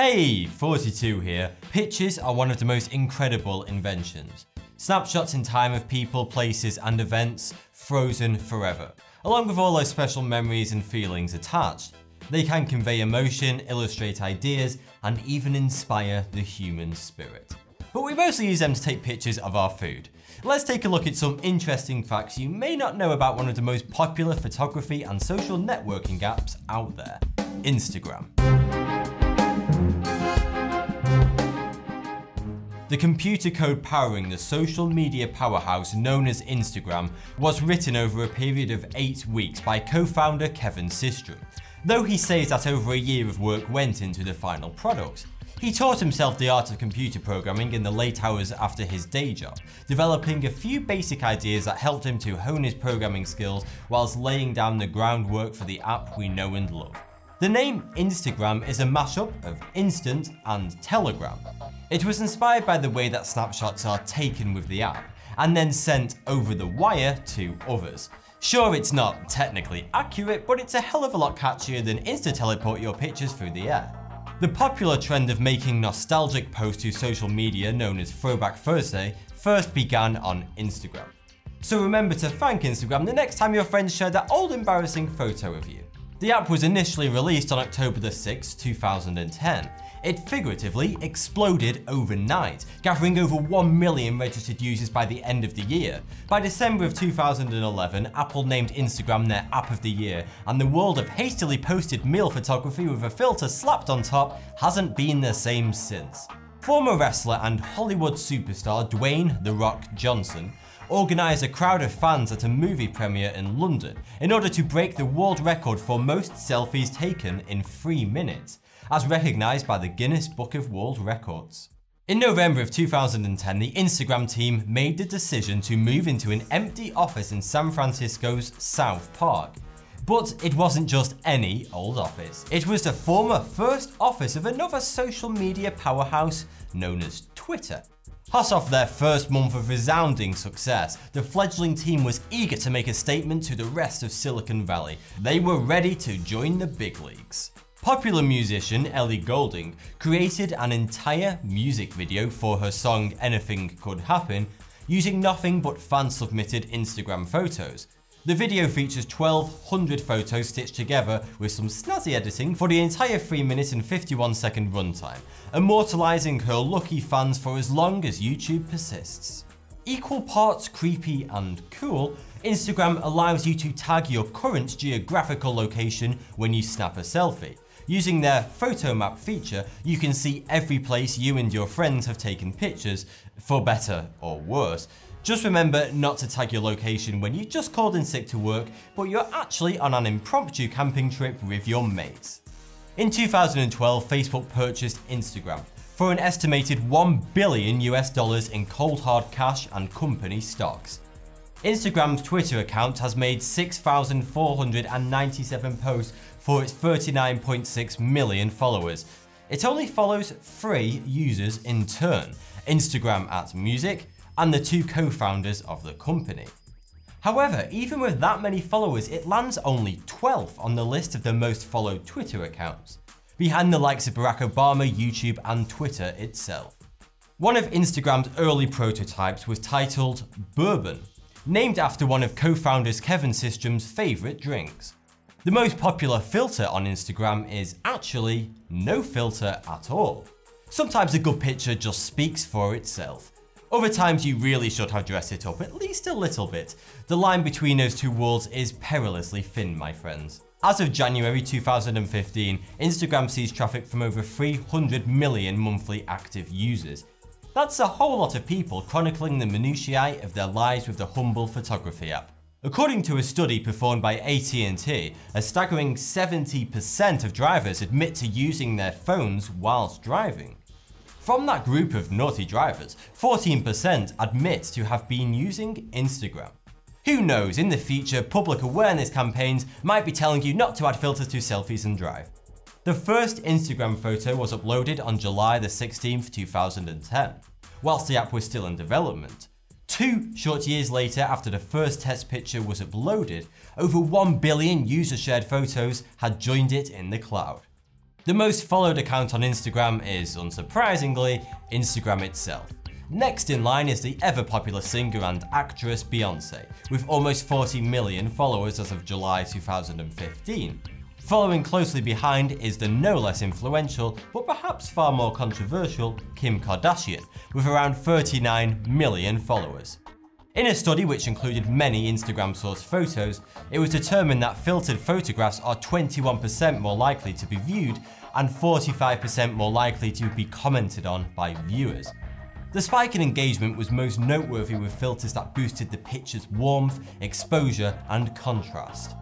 Hey, 42 here. Pictures are one of the most incredible inventions. Snapshots in time of people, places and events, frozen forever, along with all those special memories and feelings attached. They can convey emotion, illustrate ideas, and even inspire the human spirit. But we mostly use them to take pictures of our food. Let's take a look at some interesting facts you may not know about one of the most popular photography and social networking apps out there, Instagram. The computer code powering the social media powerhouse known as Instagram was written over a period of 8 weeks by co-founder Kevin Systrom, though he says that over a year of work went into the final product. He taught himself the art of computer programming in the late hours after his day job, developing a few basic ideas that helped him to hone his programming skills whilst laying down the groundwork for the app we know and love. The name Instagram is a mashup of instant and telegram. It was inspired by the way that snapshots are taken with the app and then sent over the wire to others. Sure, it's not technically accurate, but it's a hell of a lot catchier than INSTA-TELEPORT your pictures through the air. The popular trend of making nostalgic posts to social media known as Throwback Thursday first began on Instagram. So remember to thank Instagram the next time your friends share that old embarrassing photo of you. The app was initially released on October 6, 2010. It figuratively exploded overnight, gathering over 1 million registered users by the end of the year. By December of 2011, Apple named Instagram their App of the Year, and the world of hastily posted meal photography with a filter slapped on top hasn't been the same since. Former wrestler and Hollywood superstar Dwayne "The Rock" Johnson organised a crowd of fans at a movie premiere in London in order to break the world record for most selfies taken in 3 minutes, as recognised by the Guinness Book of World Records. In November of 2010, the Instagram team made the decision to move into an empty office in San Francisco's South Park. But it wasn't just any old office. It was the former first office of another social media powerhouse known as Twitter. Hot off their first month of resounding success, the fledgling team was eager to make a statement to the rest of Silicon Valley. They were ready to join the big leagues. Popular musician ELLIE Goulding created an entire music video for her song Anything Could Happen using nothing but fan-submitted Instagram photos. The video features 1,200 photos stitched together with some snazzy editing for the entire 3 minute and 51-second runtime, immortalising her lucky fans for as long as YouTube persists. Equal parts creepy and cool, Instagram allows you to tag your current geographical location when you snap a selfie. Using their photo map feature, you can see every place you and your friends have taken pictures, for better or worse. Just remember not to tag your location when you just called in sick to work, but you're actually on an impromptu camping trip with your mates. In 2012, Facebook purchased Instagram for an estimated $1 billion in cold hard cash and company stocks. Instagram's Twitter account has made 6,497 posts for its 39.6 million followers. It only follows 3 users in turn, Instagram @Music, and the 2 co-founders of the company. However, even with that many followers, it lands only 12th on the list of the most followed Twitter accounts, behind the likes of Barack Obama, YouTube, and Twitter itself. One of Instagram's early prototypes was titled Bourbon, named after one of co-founders Kevin Systrom's favourite drinks. The most popular filter on Instagram is actually no filter at all. Sometimes a good picture just speaks for itself. Other times you really should have dressed it up at least a little bit. The line between those two worlds is perilously thin, my friends. As of January 2015, Instagram sees traffic from over 300 million monthly active users. That's a whole lot of people chronicling the minutiae of their lives with the humble photography app. According to a study performed by AT&T, a staggering 70% of drivers admit to using their phones whilst driving. From that group of naughty drivers, 14% admit to have been using Instagram. Who knows, in the future, public awareness campaigns might be telling you not to add filters to selfies and drive. The first Instagram photo was uploaded on July 16, 2010, whilst the app was still in development. 2 short years later, after the first test picture was uploaded, over 1 billion user-shared photos had joined it in the cloud. The most followed account on Instagram is, unsurprisingly, Instagram itself. Next in line is the ever-popular singer and actress Beyoncé, with almost 40 million followers as of July 2015. Following closely behind is the no less influential, but perhaps far more controversial, Kim Kardashian, with around 39 million followers. In a study which included many Instagram-sourced photos, it was determined that filtered photographs are 21% more likely to be viewed and 45% more likely to be commented on by viewers. The spike in engagement was most noteworthy with filters that boosted the picture's warmth, exposure, and contrast.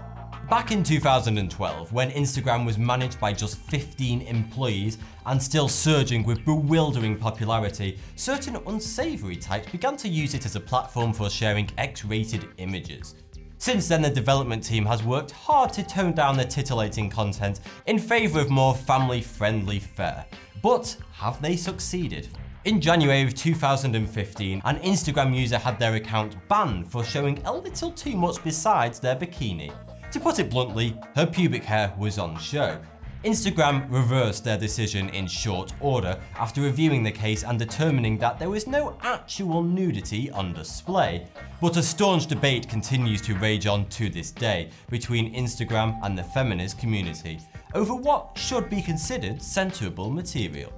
Back in 2012, when Instagram was managed by just 15 employees and still surging with bewildering popularity, certain unsavory types began to use it as a platform for sharing X-rated images. Since then, the development team has worked hard to tone down the titillating content in favour of more family-friendly fare. But have they succeeded? In January of 2015, an Instagram user had their account banned for showing a little too much besides their bikini. To put it bluntly, her pubic hair was on show. Instagram reversed their decision in short order after reviewing the case and determining that there was no actual nudity on display. But a staunch debate continues to rage on to this day between Instagram and the feminist community over what should be considered censorable material.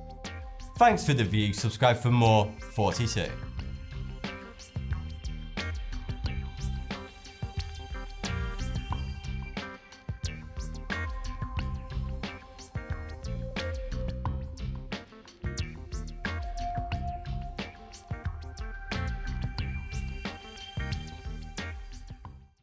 Thanks for the view, subscribe for more 42.